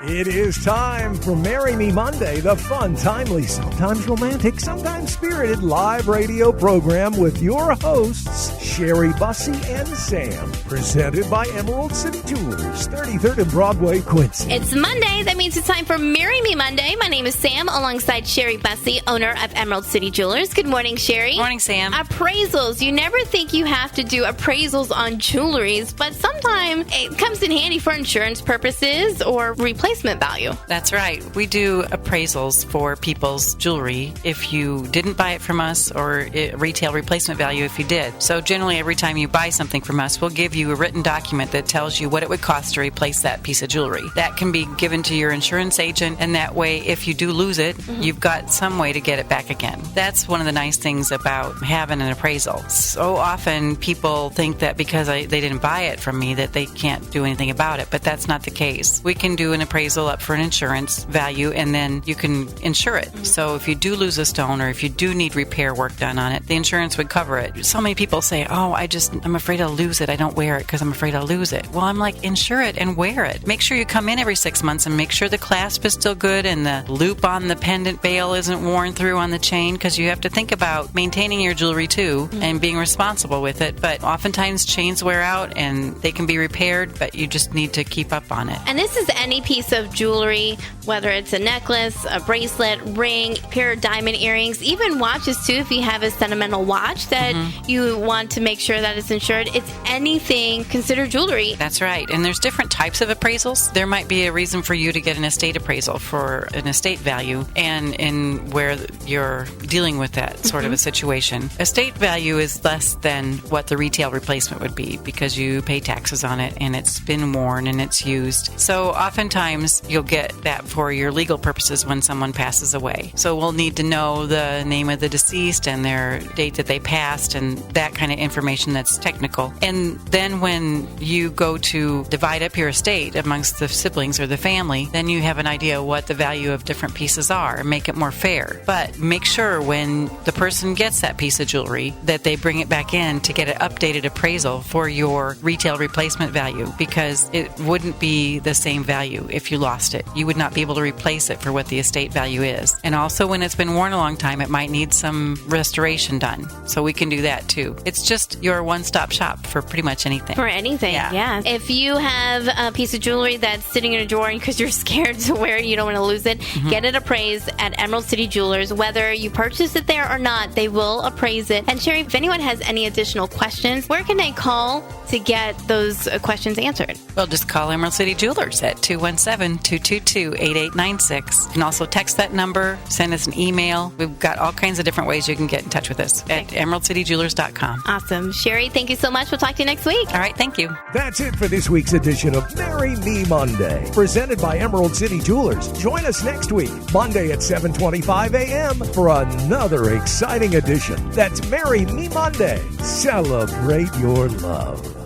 It is time for Marry Me Monday, the fun, timely, sometimes romantic, sometimes spirited live radio program with your hosts, Sherry Bussey and Sam. Presented by Emerald City Jewelers, 33rd and Broadway, Quincy. It's Monday. That means it's time for Marry Me Monday. My name is Sam, alongside Sherry Bussey, owner of Emerald City Jewelers. Good morning, Sherry. Morning, Sam. Appraisals. You never think you have to do appraisals on jewelries, but sometimes it comes in handy for insurance purposes or replacement value. That's right. We do appraisals for people's jewelry if you didn't buy it from us, or retail replacement value if you did. So generally, every time you buy something from us, we'll give you a written document that tells you what it would cost to replace that piece of jewelry. That can be given to your insurance agent, and that way, if you do lose it, you've got some way to get it back again. That's one of the nice things about having an appraisal. So often, people think that because they didn't buy it from me, that they can't do anything about it, but that's not the case. We can do an appraisal up for an insurance value, and then you can insure it. So if you do lose a stone, or if you do need repair work done on it, the insurance would cover it. So many people say, I'm afraid I'll lose it. I don't wear it because I'm afraid I'll lose it. Well, I'm like, insure it and wear it. Make sure you come in every 6 months and make sure the clasp is still good and the loop on the pendant bail isn't worn through on the chain, because you have to think about maintaining your jewelry too and being responsible with it. But oftentimes chains wear out and they can be repaired, but you just need to keep up on it. And this is any piece of jewelry, whether it's a necklace, a bracelet, ring, pair of diamond earrings, even watches too. If you have a sentimental watch that you want to make sure that it's insured, it's anything considered jewelry. That's right. And there's different types of appraisals. There might be a reason for you to get an estate appraisal for an estate value, and in where you're dealing with that sort of a situation. Estate value is less than what the retail replacement would be, because you pay taxes on it and it's been worn and it's used. So oftentimes you'll get that for your legal purposes when someone passes away. So we'll need to know the name of the deceased and their date that they passed and that kind of information that's technical. And then when you go to divide up your estate amongst the siblings or the family, then you have an idea what the value of different pieces are and make it more fair. But make sure when the person gets that piece of jewelry that they bring it back in to get an updated appraisal for your retail replacement value, because it wouldn't be the same value if you lost it. You would not be able to replace it for what the estate value is. And also, when it's been worn a long time, it might need some restoration done. So we can do that too. It's just your one-stop shop for pretty much anything. For anything, yeah. If you have a piece of jewelry that's sitting in a drawer because you're scared to wear it, you don't want to lose it, get it appraised at Emerald City Jewelers. Whether you purchase it there or not, they will appraise it. And Sherry, if anyone has any additional questions, where can they call to get those questions answered? Well, just call Emerald City Jewelers at 217-222-8896. You can also text that number, send us an email. We've got all kinds of different ways you can get in touch with us at emeraldcityjewelers.com. Awesome. Sherry, thank you so much. We'll talk to you next week. All right, thank you. That's it for this week's edition of Marry Me Monday, presented by Emerald City Jewelers. Join us next week, Monday at 7:25 a.m. for another exciting edition. That's Marry Me Monday. Celebrate your love.